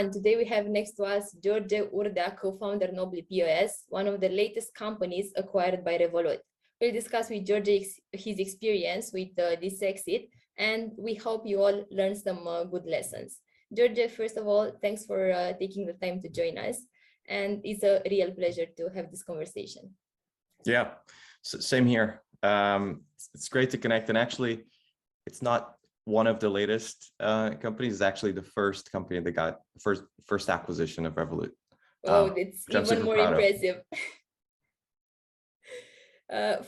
everyone. Today we have next to us George Urdea, co-founder Nobly POS, one of the latest companies acquired by Revolut. We'll discuss with George his experience with this exit, and we hope you all learn some good lessons. George, first of all, thanks for taking the time to join us, and it's a real pleasure to have this conversation. Yeah, same here. It's great to connect, and actually, it's not one of the latest companies. Is actually the first company that got first acquisition of Revolut. Oh, that's even more impressive.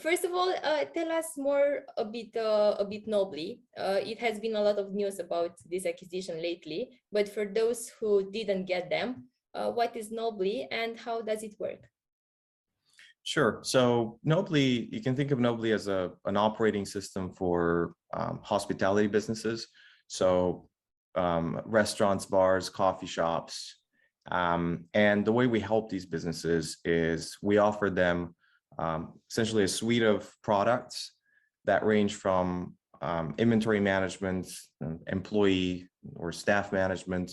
First of all, tell us more a bit Nobly. It has been a lot of news about this acquisition lately, but for those who didn't get them, what is Nobly and how does it work? Sure. So Nobly, you can think of Nobly as an operating system for hospitality businesses. So restaurants, bars, coffee shops. And the way we help these businesses is we offer them essentially a suite of products that range from inventory management, employee or staff management.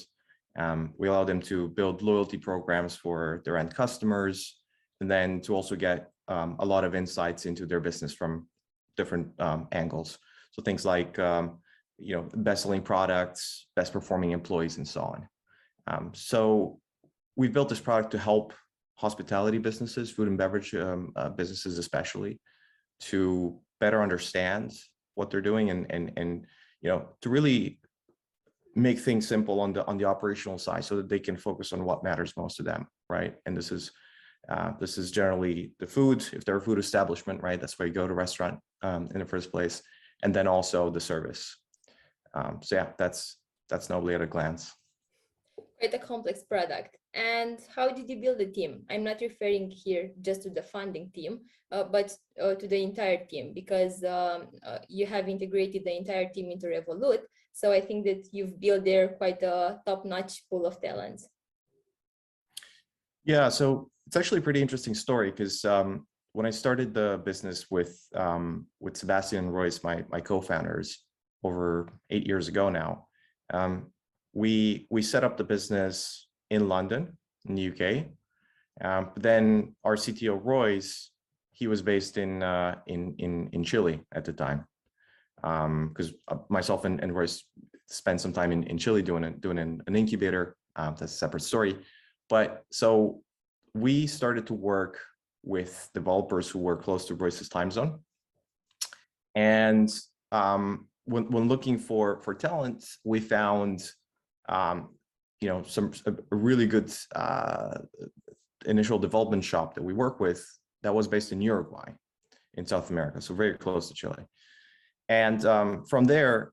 We allow them to build loyalty programs for their end customers, and then to also get a lot of insights into their business from different angles. So things like, best-selling products, best-performing employees, and so on. So we've built this product to help hospitality businesses, food and beverage businesses especially, to better understand what they're doing and to really make things simple on the operational side so that they can focus on what matters most to them, right? And this is generally the food, if they're a food establishment, right? That's where you go to restaurant in the first place, and then also the service. So yeah, that's Nobly at a glance. Quite a complex product. And how did you build the team? I'm not referring here just to the funding team, but to the entire team, because you have integrated the entire team into Revolut. So I think that you've built there quite a top-notch pool of talents. Yeah, so it's actually a pretty interesting story because when I started the business with Sebastian and Royce, my co-founders, over 8 years ago now, we set up the business in London, in the UK. But then our CTO Royce, he was based in Chile at the time, because myself and Royce spent some time in Chile doing an incubator. That's a separate story. But so we started to work with developers who were close to Royce's time zone. And when looking for talent, we found a really good initial development shop that we work with that was based in Uruguay, in South America, so very close to Chile. And from there,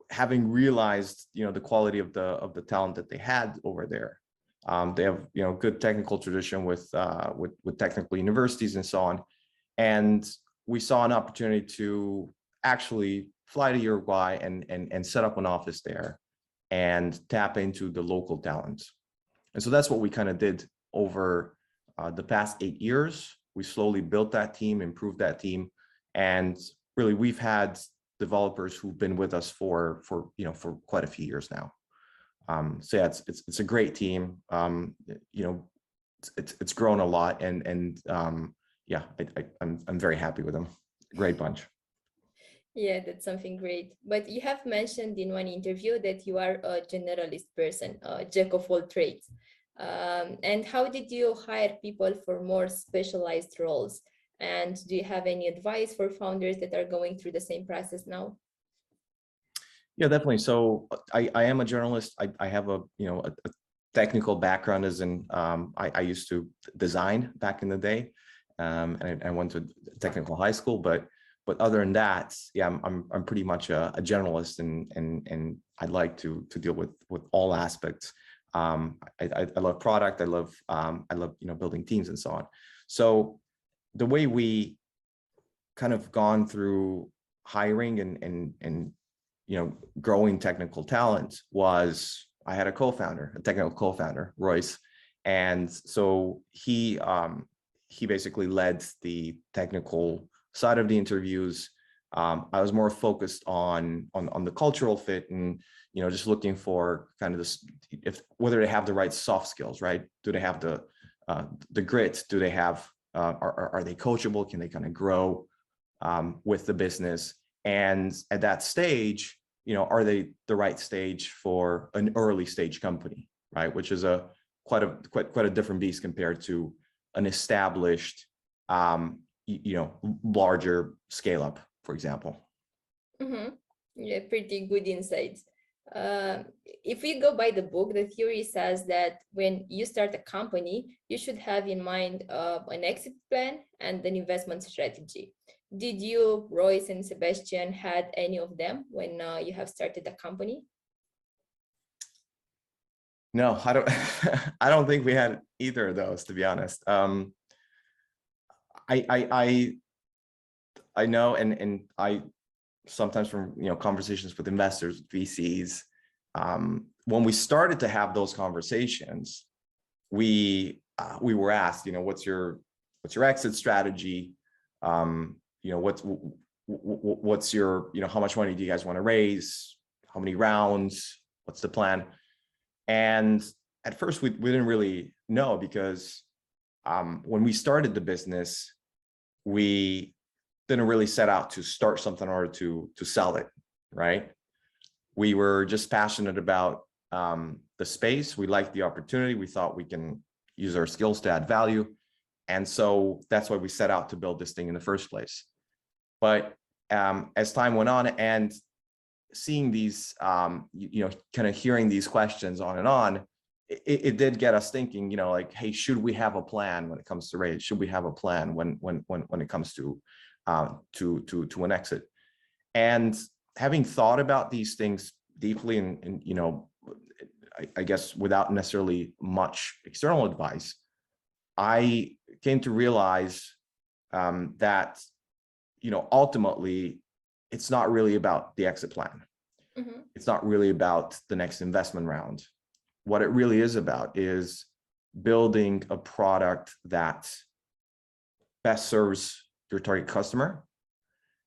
having realized the quality of the talent that they had over there, they have good technical tradition with technical universities and so on, and we saw an opportunity to actually fly to Uruguay and set up an office there and tap into the local talent. And so that's what we kind of did over the past 8 years. We slowly built that team, improved that team, and really we've had developers who've been with us for quite a few years now. So yeah, it's a great team. It's grown a lot, and yeah, I'm very happy with them. Great bunch. Yeah, that's something great. But you have mentioned in one interview that you are a generalist person, a jack of all trades. And how did you hire people for more specialized roles? And do you have any advice for founders that are going through the same process now? Yeah, definitely. So I am a journalist. I have a technical background, as in I used to design back in the day, and I went to technical high school. But other than that, yeah, I'm pretty much a generalist, and I like to deal with all aspects. I love product. I love building teams and so on. So the way we kind of gone through hiring and growing technical talent was, I had a technical co-founder, Royce, and so he basically led the technical side of the interviews. I was more focused on the cultural fit and, just looking for kind of this, whether they have the right soft skills, right? Do they have the grit? Do they have, are they coachable? Can they kind of grow with the business? And at that stage, are they the right stage for an early stage company, right? Which is quite a different beast compared to an established, larger scale up, for example. Yeah, pretty good insights. If we go by the book, the theory says that when you start a company, you should have in mind an exit plan and an investment strategy. Did you, Royce and Sebastian, had any of them when you have started a company? No, I don't. I don't think we had either of those, to be honest. I know, and I sometimes from conversations with investors, VCs, when we started to have those conversations, we were asked, what's your exit strategy? What's your, how much money do you guys want to raise? How many rounds? What's the plan? And at first we didn't really know, because when we started the business, we didn't really set out to start something in order to sell it, right? We were just passionate about the space. We liked the opportunity. We thought we can use our skills to add value. And so that's why we set out to build this thing in the first place. But as time went on and seeing these, kind of hearing these questions on and on, it did get us thinking, like, hey, should we have a plan when it comes to raise? Should we have a plan when it comes to an exit? And having thought about these things deeply and I guess without necessarily much external advice, I came to realize that ultimately it's not really about the exit plan. It's not really about the next investment round. What it really is about is building a product that best serves your target customer,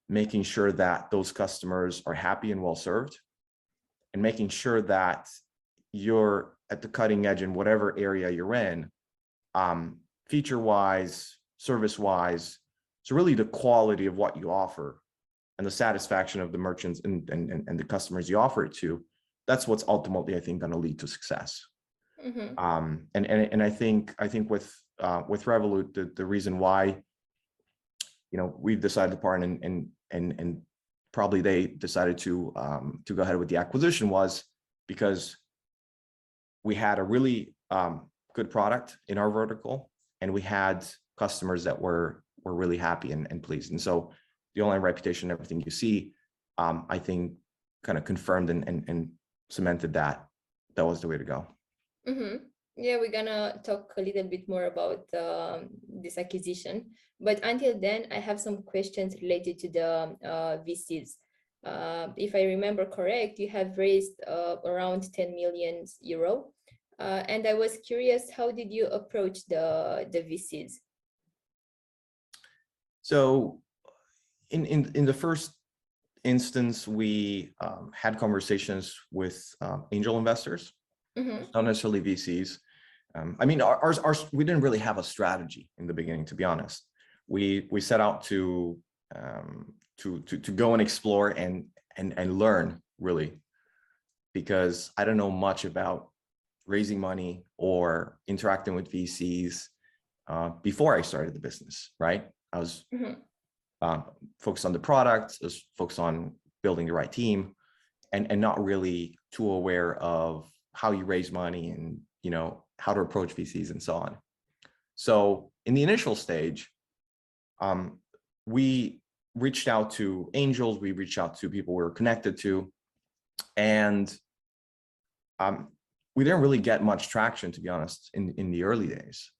making sure that those customers are happy and well served, and making sure that you're at the cutting edge in whatever area you're in, feature wise, service wise. So really the quality of what you offer and the satisfaction of the merchants and the customers you offer it to, that's what's ultimately, I think, going to lead to success. And I think with Revolut, the reason why we've decided to partner and probably they decided to go ahead with the acquisition was because we had a really good product in our vertical, and we had customers that were really happy and pleased. And so the online reputation, everything you see, I think kind of confirmed and cemented that was the way to go. Yeah, we're gonna talk a little bit more about this acquisition, but until then, I have some questions related to the VCs. If I remember correct, you have raised around 10 million euro, and I was curious, how did you approach the VCs? So, in the first instance, we had conversations with angel investors, not necessarily VCs. I mean, ours, we didn't really have a strategy in the beginning, to be honest. We set out to go and explore and learn, really, because I don't know much about raising money or interacting with VCs before I started the business, right? I was focused on the product, I was focused on building the right team, and not really too aware of how you raise money and how to approach VCs and so on. So in the initial stage, we reached out to angels, we reached out to people we were connected to, and we didn't really get much traction, to be honest, in the early days.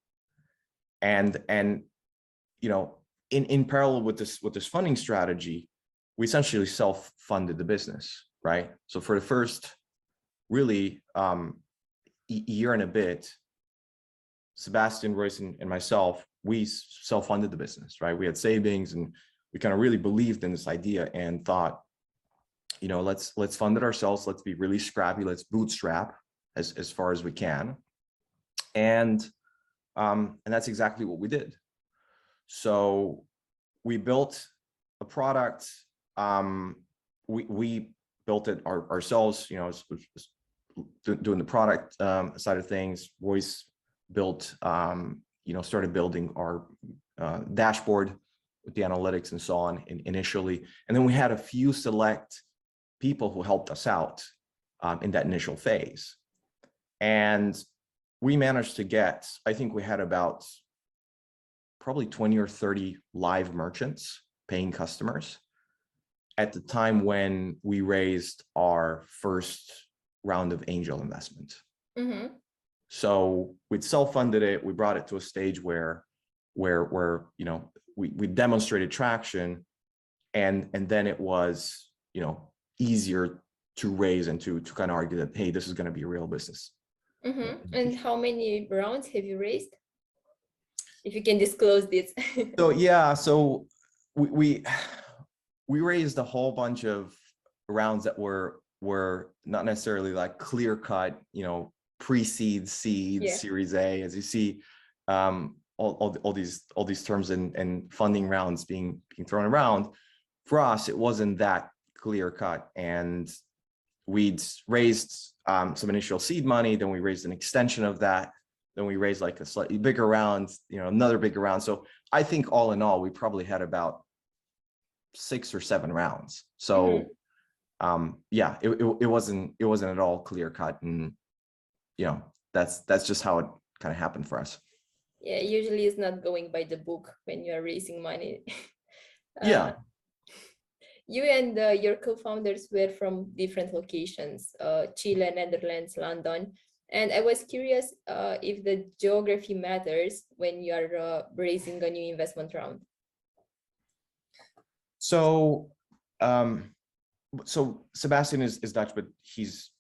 And in parallel with this funding strategy, we essentially self-funded the business, right? So for the first really year and a bit, Sebastian, Royce, and myself, we self-funded the business, right? We had savings and we kind of really believed in this idea and thought, let's fund it ourselves. Let's be really scrappy. Let's bootstrap as far as we can. And that's exactly what we did. So we built a product. We built it ourselves, doing the product side of things. Royce built, started building our dashboard with the analytics and so on initially. And then we had a few select people who helped us out in that initial phase. And we managed to get, I think we had about probably 20 or 30 live merchants, paying customers, at the time when we raised our first round of angel investment. Mm-hmm. So we'd self-funded it. We brought it to a stage where we demonstrated traction, and then it was, easier to raise and to kind of argue that, hey, this is going to be a real business. Mm-hmm. And how many rounds have you raised, if you can disclose this? So we raised a whole bunch of rounds that were not necessarily like clear cut, pre-seed, seed, Series A, as you see, all these terms and funding rounds being thrown around. For us, it wasn't that clear cut, and we'd raised some initial seed money, then we raised an extension of that, then we raised like a slightly bigger round, another bigger round. So I think all in all, we probably had about 6 or 7 rounds. So it wasn't at all clear cut, and that's just how it kind of happened for us. Yeah, usually it's not going by the book when you are raising money. You and your co-founders were from different locations, Chile, Netherlands, London. And I was curious if the geography matters when you are raising a new investment round. So Sebastian is Dutch, but he's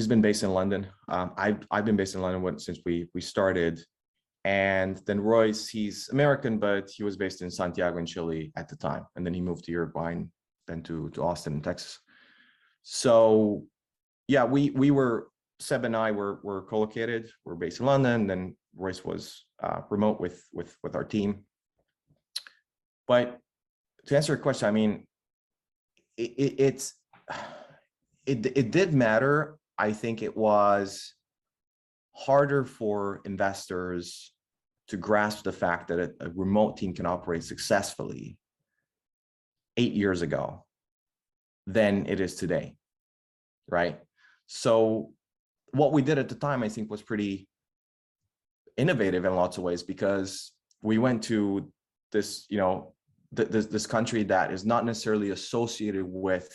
been based in London. I've been based in London since we started. And then Royce, he's American, but he was based in Santiago in Chile at the time. And then he moved to Uruguay and then to Austin in Texas. So yeah, Seb and I were co-located. We're based in London. Then Royce was remote with our team. But to answer your question, I mean, it did matter. I think it was harder for investors to grasp the fact that a remote team can operate successfully 8 years ago than it is today, right? So what we did at the time, I think, was pretty innovative in lots of ways, because we went to this, this country that is not necessarily associated with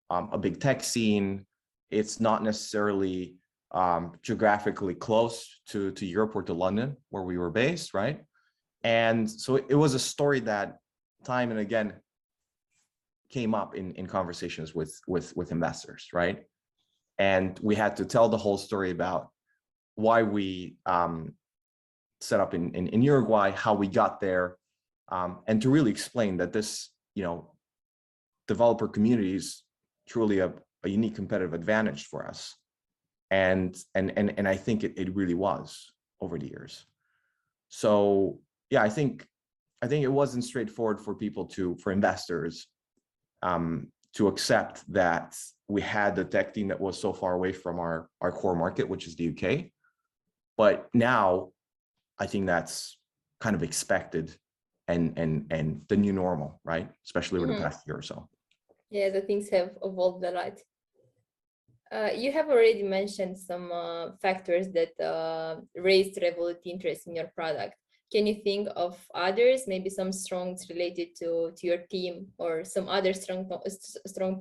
a big tech scene. It's not necessarily geographically close to Europe or to London, where we were based, right? And so it was a story that time and again came up in conversations with investors, right? And we had to tell the whole story about why we set up in Uruguay, how we got there, and to really explain that this, developer community is truly a unique competitive advantage for us. And I think it really was over the years. So yeah, I think it wasn't straightforward for investors to accept that we had the tech team that was so far away from our core market, which is the UK. But now I think that's kind of expected and the new normal, right? Especially over the past year or so. Yeah, the things have evolved a lot. You have already mentioned some factors that raised Revolut interest in your product. Can you think of others, maybe some strengths related to your team, or some other strong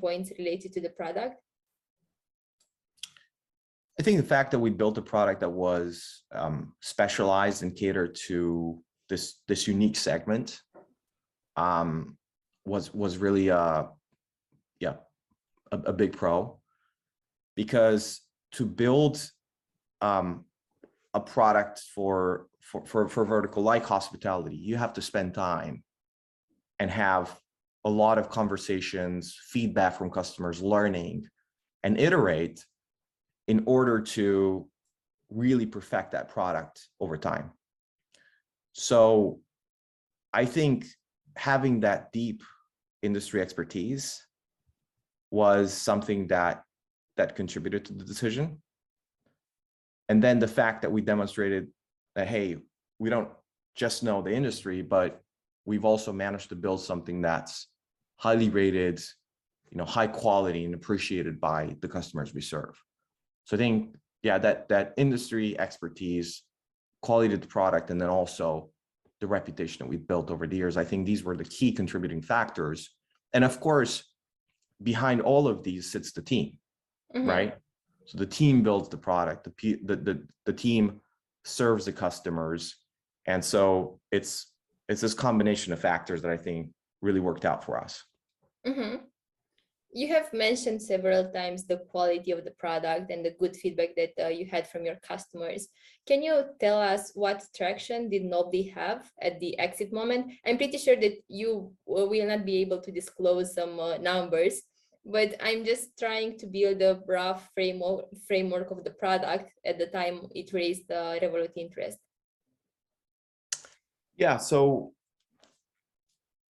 points related to the product? I think the fact that we built a product that was specialized and catered to this unique segment was really a big pro, because to build a product for vertical like hospitality, you have to spend time and have a lot of conversations, feedback from customers, learning, and iterate in order to really perfect that product over time. So I think having that deep industry expertise was something that contributed to the decision. And then the fact that we demonstrated that, hey, we don't just know the industry, but we've also managed to build something that's highly rated, high quality and appreciated by the customers we serve. So I think, yeah, that industry expertise, quality of the product, and then also the reputation that we've built over the years, I think these were the key contributing factors. And of course, behind all of these sits the team, right? So the team builds the product, the team serves the customers. And so it's this combination of factors that I think really worked out for us. You have mentioned several times the quality of the product and the good feedback that you had from your customers. Can you tell us what traction did Nobly have at the exit moment? I'm pretty sure that you will not be able to disclose some numbers, but I'm just trying to build a rough framework of the product at the time it raised the Revolut interest. Yeah, so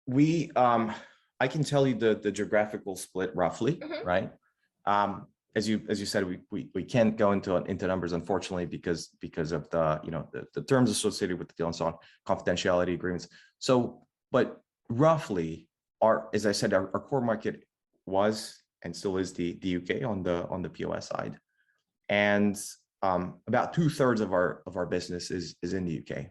we, I can tell you the geographical split roughly, right? As you said, we can't go into numbers, unfortunately, because of the terms associated with the deal and so on, confidentiality agreements. So, but roughly, as I said, our core market was and still is the UK on the POS side, and about 2/3 of our business is in the UK.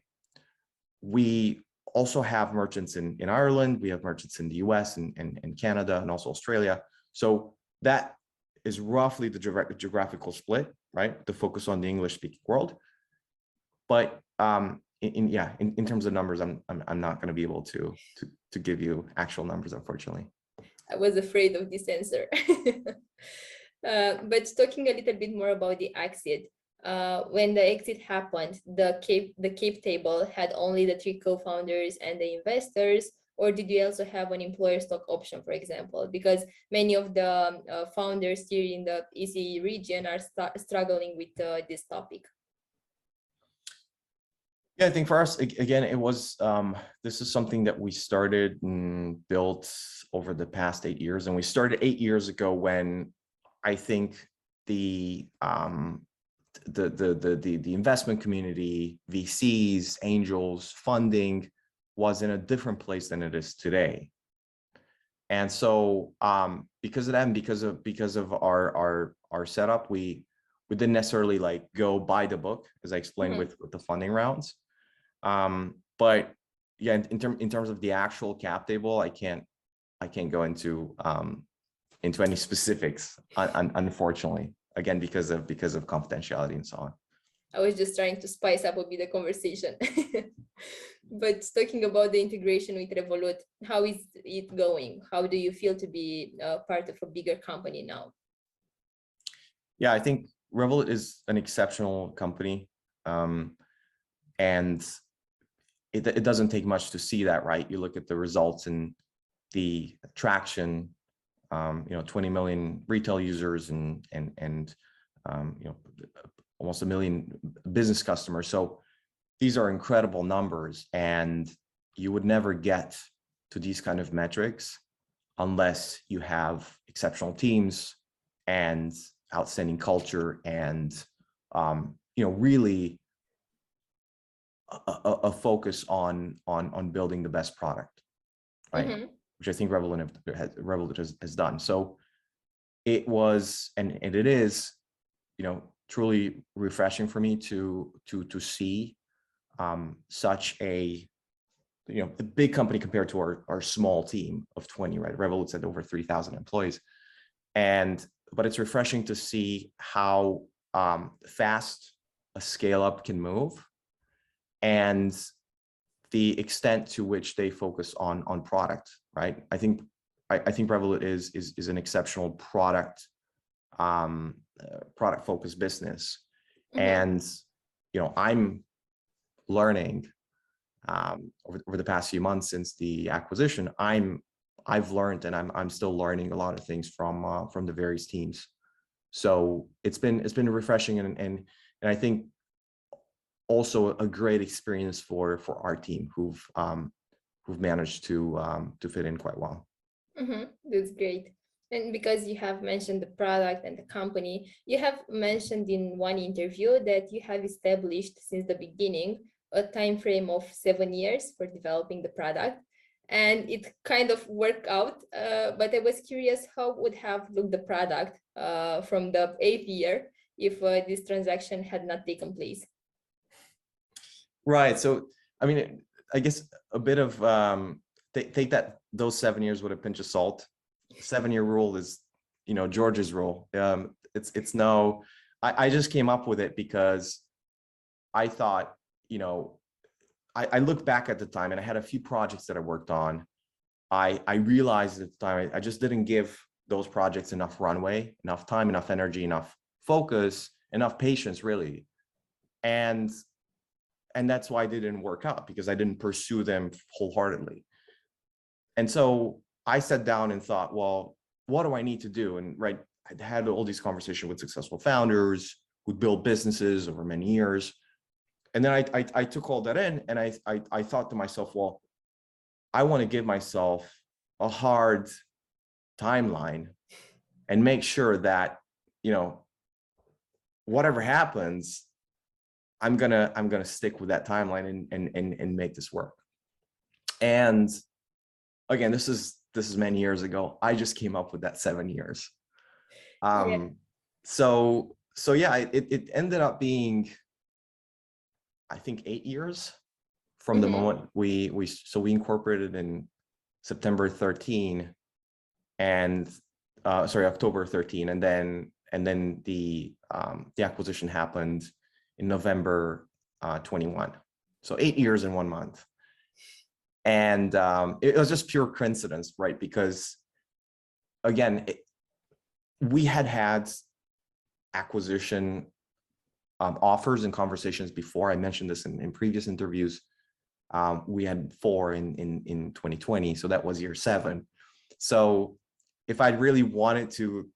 We also have merchants in Ireland. We have merchants in the US and Canada and also Australia. So that is roughly the geographical split, right? The focus on the English-speaking world. But in terms of numbers, I'm not going to be able to give you actual numbers, unfortunately. I was afraid of this answer. But talking a little bit more about the exit, when the exit happened, the cap table had only the 3 co-founders and the investors, or did you also have an employer stock option, for example? Because many of the founders here in the EC region are struggling with this topic. Yeah, I think for us, again, it was, this is something that we started and built over the past 8 years. And we started 8 years ago when I think the investment community, VCs, angels, funding was in a different place than it is today. And so because of that, and because of our setup, we didn't necessarily like go buy the book, as I explained with the funding rounds. But yeah, in terms of the actual cap table, I can't go into any specifics, unfortunately. Again, because of confidentiality and so on. I was just trying to spice up a bit the conversation. But talking about the integration with Revolut, how is it going? How do you feel to be part of a bigger company now? Yeah, I think Revolut is an exceptional company. And it doesn't take much to see that, right? You look at the results and the traction, 20 million retail users and almost 1 million business customers. So these are incredible numbers, and you would never get to these kind of metrics unless you have exceptional teams and outstanding culture and really a focus on building the best product, right? Which I think Revolut has done. So it was, and it is, truly refreshing for me to see such a big company compared to our small team of 20, right? Revolut's at over 3,000 employees, but it's refreshing to see how fast a scale up can move, and the extent to which they focus on product, right? I think Revolut is an exceptional product focused business, and I'm learning over the past few months since the acquisition, I've learned, and I'm still learning a lot of things from the various teams. So it's been refreshing, and I think also a great experience for our team who've managed to fit in quite well. That's great. And because you have mentioned the product and the company, you have mentioned in one interview that you have established since the beginning a time frame of 7 years for developing the product. And it kind of worked out, but I was curious how would have looked the product from the 8th year if this transaction had not taken place. Right. So, I mean, I guess a bit of take that those 7 years with a pinch of salt. 7-year rule is, George's rule. It's no, I just came up with it because I thought, I look back at the time and I had a few projects that I worked on. I realized at the time I just didn't give those projects enough runway, enough time, enough energy, enough focus, enough patience, really. And that's why they didn't work out, because I didn't pursue them wholeheartedly. And so I sat down and thought, well, what do I need to do? And I had all these conversations with successful founders who built businesses over many years. And then I took all that in, and I thought to myself, well, I want to give myself a hard timeline and make sure that, whatever happens, I'm gonna stick with that timeline and make this work. And again, this is many years ago. I just came up with that 7 years. Yeah. So yeah, it ended up being, I think, 8 years from the moment we incorporated in September 13, and October 13, and then the acquisition happened in November 21. So 8 years in 1 month. And it was just pure coincidence, right? Because again, we had acquisition offers and conversations before. I mentioned this in previous interviews. We had 4 in 2020, so that was year 7. So if I really wanted to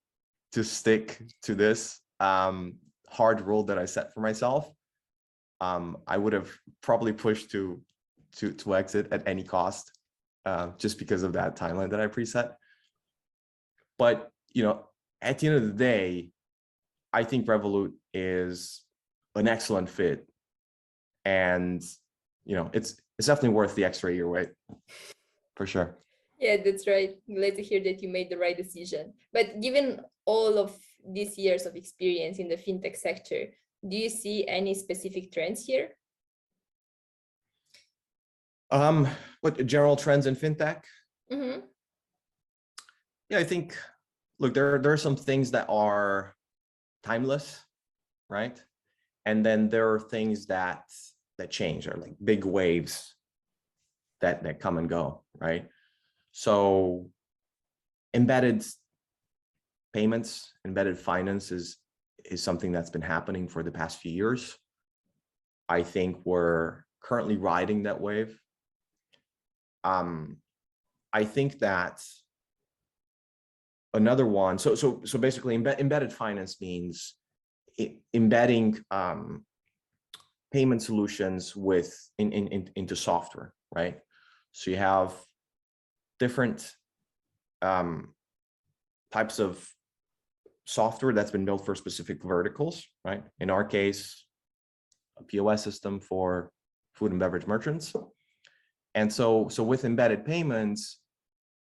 stick to this hard rule that I set for myself, I would have probably pushed to exit at any cost, just because of that timeline that I preset. But at the end of the day, I think Revolut is an excellent fit, and it's definitely worth the extra year wait, for sure. Yeah, that's right. Glad to hear that you made the right decision. But given all of these years of experience in the fintech sector, do you see any specific trends here? What general trends in fintech? Yeah, I think, look, there are some things that are timeless, right? And then there are things that change, or like big waves that come and go, right? So embedded payments, embedded finance is something that's been happening for the past few years. I think we're currently riding that wave. I think that another one, so basically embedded finance means embedding payment solutions into software, right? So you have different types of software that's been built for specific verticals, right? In our case, a POS system for food and beverage merchants. And so with embedded payments,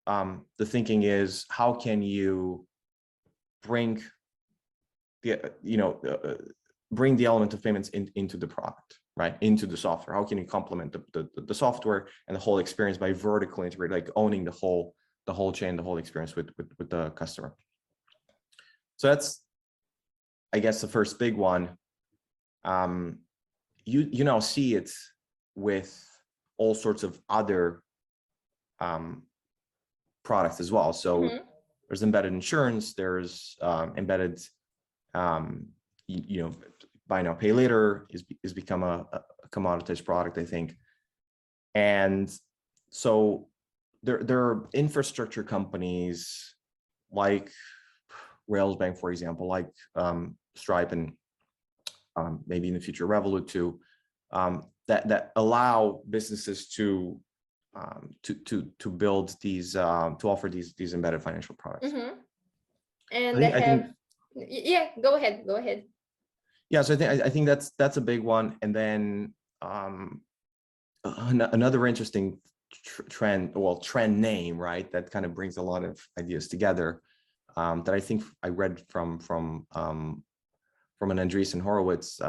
the thinking is, how can you bring bring the element of payments into the product, right? Into the software. How can you complement the software and the whole experience by vertically integrating, like owning the whole chain, the whole experience with the customer. So that's, I guess, the first big one. You now see it with all sorts of other products as well. So there's embedded insurance, there's embedded, buy now, pay later is become a commoditized product, I think. And so there are infrastructure companies like Railsbank, for example, like Stripe, and maybe in the future Revolut too, that allow businesses to build these to offer these embedded financial products. Mm-hmm. And I think, yeah, go ahead. Yeah, so I think that's a big one. And then another interesting trend name, right, that kind of brings a lot of ideas together, that I think I read from an Andreessen Horowitz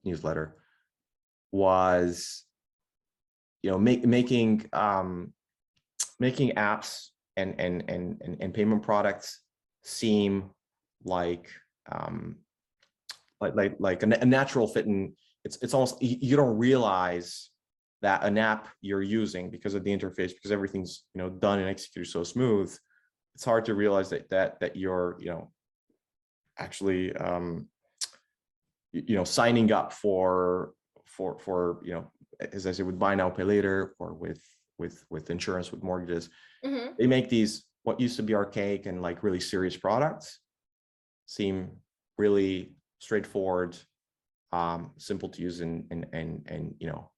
newsletter, was, you know, making apps and payment products seem like a natural fit. And it's almost, you don't realize that an app you're using, because of the interface, because everything's, you know, done and executed so smooth, it's hard to realize that you're, you know, actually you know, signing up for you know, as I said, with buy now pay later, or with insurance, with mortgages. Mm-hmm. They make these, what used to be archaic and like really serious products, seem really straightforward, simple to use, and you know,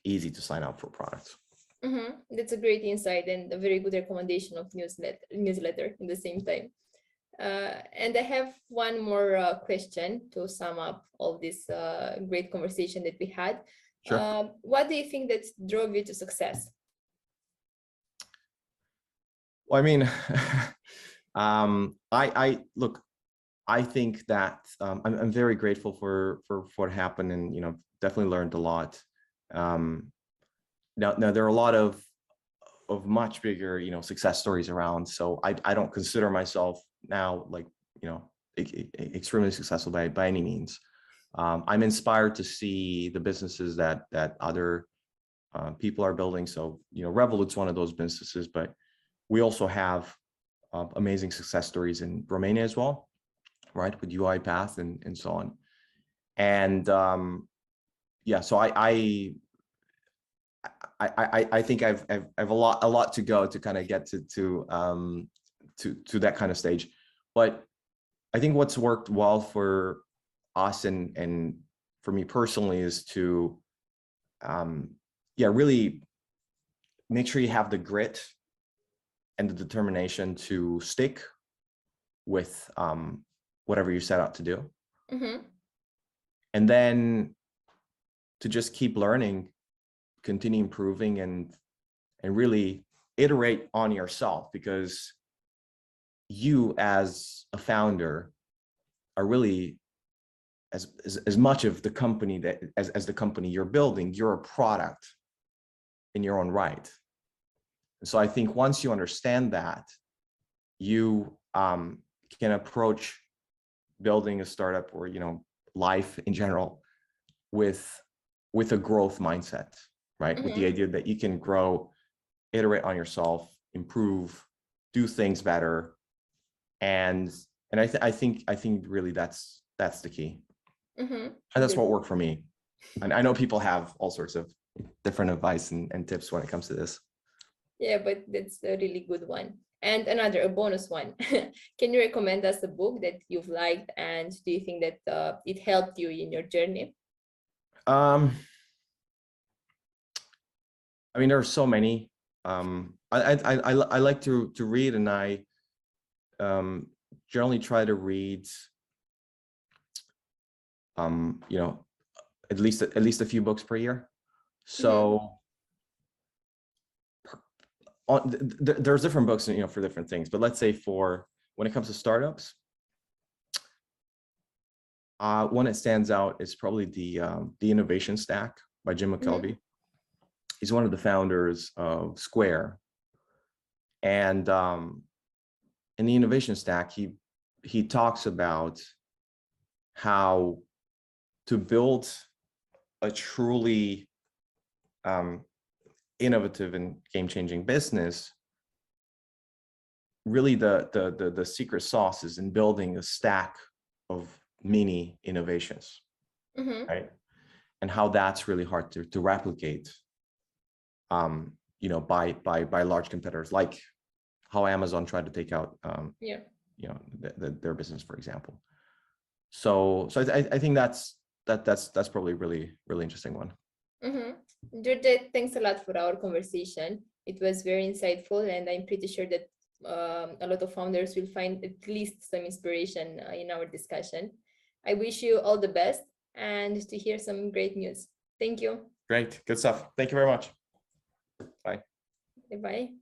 easy to sign up for products. Mm-hmm. That's a great insight and a very good recommendation of newsletter in the same time. And I have one more question to sum up all this great conversation that we had. Sure. What do you think that drove you to success? Well, I mean, I look, I think that I'm very grateful for what happened, and, you know, definitely learned a lot. Now there are a lot of much bigger, you know, success stories around. So I don't consider myself now, like, you know, extremely successful by any means. I'm inspired to see the businesses that other people are building. So, you know, Revolut's one of those businesses, but we also have amazing success stories in Romania as well, right, with UiPath and so on. And yeah, so I think I've a lot to go to kind of get to that kind of stage. But I think what's worked well for us and for me personally is to yeah, really make sure you have the grit and the determination to stick with whatever you set out to do. Mm-hmm. And then to just keep learning, continue improving, and really iterate on yourself, because you as a founder are really as much of the company that as the company you're building. You're a product in your own right. And so I think once you understand that, you can approach building a startup, or, you know, life in general, with a growth mindset, right? Mm-hmm. With the idea that you can grow, iterate on yourself, improve, do things better. And I think really that's the key. Mm-hmm. And that's what worked for me. And I know people have all sorts of different advice and tips when it comes to this. Yeah, but that's a really good one. And a bonus one. Can you recommend us a book that you've liked, and do you think that it helped you in your journey? I mean, there are so many. I like to read, and I generally try to read you know, at least a few books per year. So there's different books, you know, for different things. But let's say for when it comes to startups, one that stands out is probably the Innovation Stack by Jim McKelvey. He's one of the founders of Square. And in the Innovation Stack, he talks about how to build a truly innovative and game-changing business. Really, the secret sauce is in building a stack of mini innovations, right? And how that's really hard to replicate you know, by large competitors, like how Amazon tried to take out, Yeah. you know, their business, for example. So I think that's probably really interesting one. George, thanks a lot for our conversation. It was very insightful, and I'm pretty sure that a lot of founders will find at least some inspiration in our discussion. I wish you all the best and to hear some great news. Thank you. Great, good stuff. Thank you very much. Bye. Bye.